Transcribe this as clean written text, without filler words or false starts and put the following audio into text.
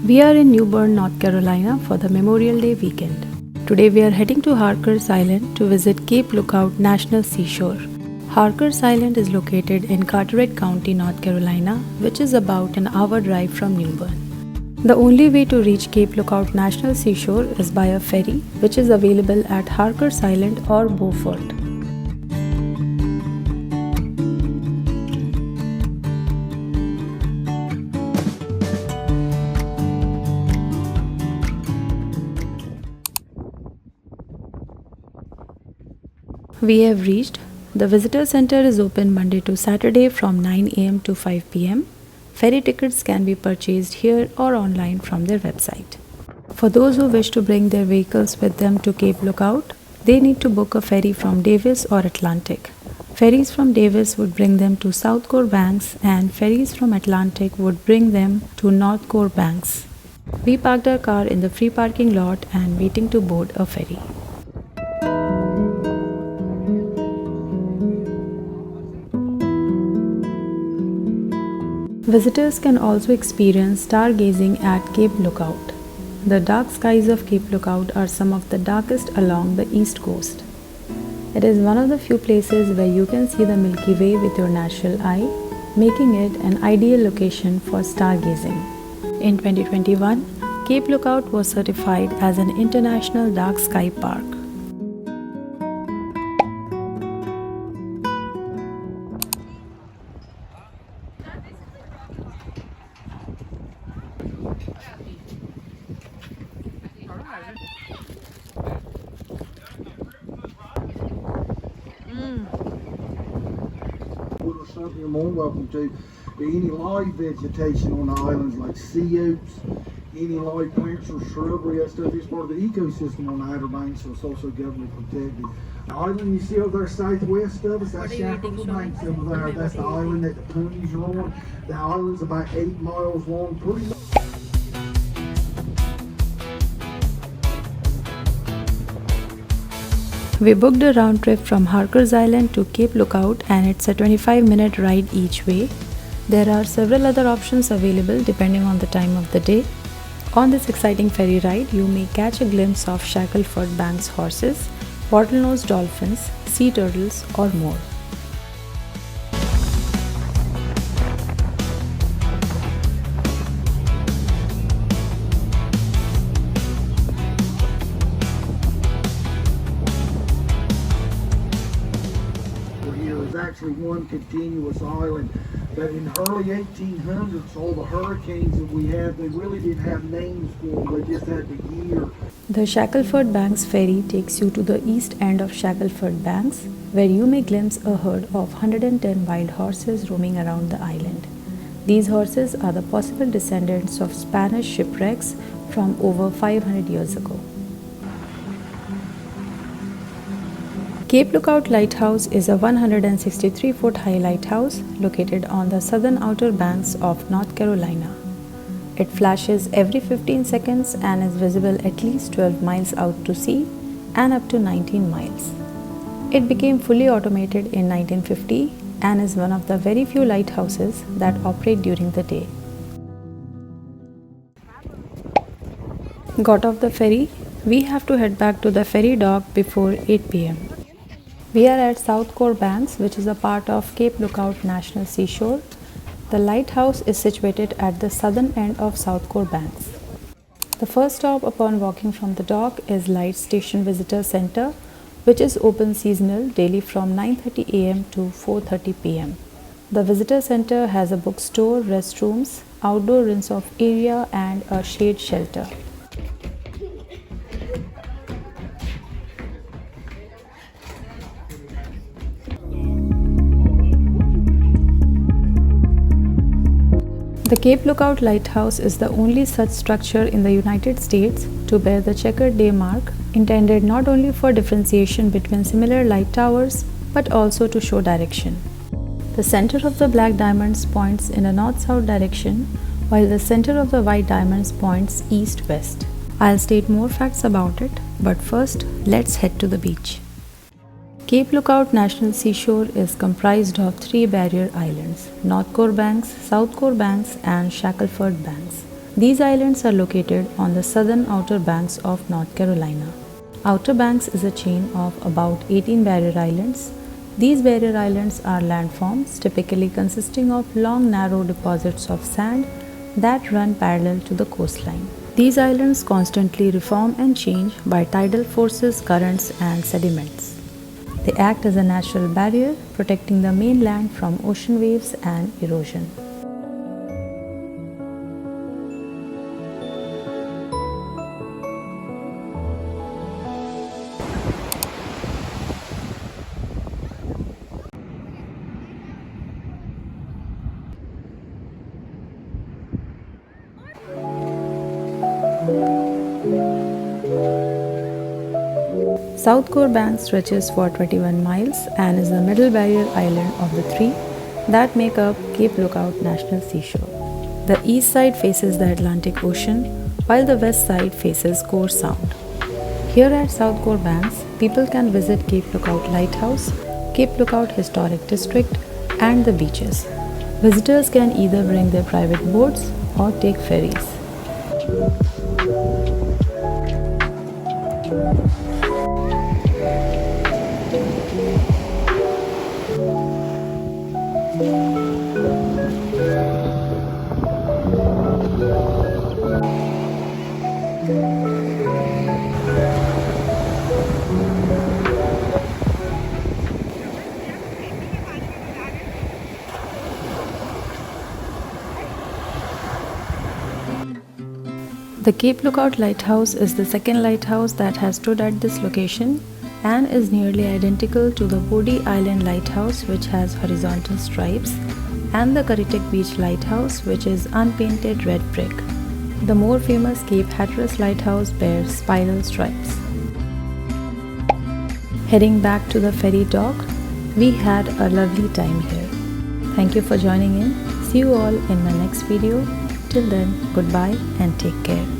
We are in Newbern, North Carolina for the Memorial Day weekend. Today we are heading to Harkers Island to visit Cape Lookout National Seashore. Harkers Island is located in Carteret County, North Carolina, which is about an hour drive from Newbern. The only way to reach Cape Lookout National Seashore is by a ferry, which is available at Harkers Island or Beaufort. We have reached. The visitor center is open Monday to Saturday from 9 a.m. to 5 p.m. Ferry tickets can be purchased here or online from their website. For those who wish to bring their vehicles with them to Cape Lookout, they need to book a ferry from Davis or Atlantic. Ferries from Davis would bring them to Southcorebanks and ferries from Atlantic would bring them to Northcorebanks. We parked our car in the free parking lot and waiting to board a ferry. Visitors can also experience stargazing at Cape Lookout. The dark skies of Cape Lookout are some of the darkest along the east coast. It is one of the few places where you can see the Milky Way with your natural eye, making it an ideal location for stargazing. In 2021, Cape Lookout was certified as an international dark sky park. You're more welcome to any live vegetation on the islands like sea oats, any live plants or shrubbery. That stuff is part of the ecosystem on the Outer Banks, so it's also government protected. The island you see over there southwest of us, that's Shackleford Banks over there. That's the island that the ponies are on. The island's about 8 miles long, pretty much. We booked a round trip from Harkers Island to Cape Lookout and it's a 25-minute ride each way. There are several other options available depending on the time of the day. On this exciting ferry ride, you may catch a glimpse of Shackleford Banks horses, bottlenose dolphins, sea turtles or more. Actually one continuous island, but in the early 1800s, all the hurricanes that we had, they really didn't have names for them, they just had the year. The Shackleford Banks ferry takes you to the east end of Shackleford Banks, where you may glimpse a herd of 110 wild horses roaming around the island. These horses are the possible descendants of Spanish shipwrecks from over 500 years ago. Cape Lookout Lighthouse is a 163-foot high lighthouse located on the southern outer banks of North Carolina. It flashes every 15 seconds and is visible at least 12 miles out to sea and up to 19 miles. It became fully automated in 1950 and is one of the very few lighthouses that operate during the day. Got off the ferry? We have to head back to the ferry dock before 8 p.m. We are at Southcorebanks, which is a part of Cape Lookout National Seashore. The lighthouse is situated at the southern end of Southcorebanks. The first stop upon walking from the dock is Light Station Visitor Center, which is open seasonal daily from 9:30 a.m. to 4:30 p.m. The visitor center has a bookstore, restrooms, outdoor rinse-off area and a shade shelter. The Cape Lookout Lighthouse is the only such structure in the United States to bear the checkered day mark, intended not only for differentiation between similar light towers, but also to show direction. The center of the black diamonds points in a north-south direction, while the center of the white diamonds points east-west. I'll state more facts about it, but first, let's head to the beach. Cape Lookout National Seashore is comprised of 3 barrier islands, Northcorebanks, Southcorebanks and Shackleford Banks. These islands are located on the southern outer banks of North Carolina. Outer Banks is a chain of about 18 barrier islands. These barrier islands are landforms typically consisting of long narrow deposits of sand that run parallel to the coastline. These islands constantly reform and change by tidal forces, currents, and sediments. They act as a natural barrier, protecting the mainland from ocean waves and erosion. Southcorebanks stretches for 21 miles and is the middle barrier island of the three that make up Cape Lookout National Seashore. The east side faces the Atlantic Ocean, while the west side faces Core Sound. Here at Southcorebanks, people can visit Cape Lookout Lighthouse, Cape Lookout Historic District, and the beaches. Visitors can either bring their private boats or take ferries. The Cape Lookout Lighthouse is the second lighthouse that has stood at this location and is nearly identical to the Bodie Island Lighthouse, which has horizontal stripes, and the Currituck Beach Lighthouse, which is unpainted red brick. The more famous Cape Hatteras Lighthouse bears spiral stripes. Heading back to the ferry dock, we had a lovely time here. Thank you for joining in. See you all in my next video. Till then, goodbye and take care.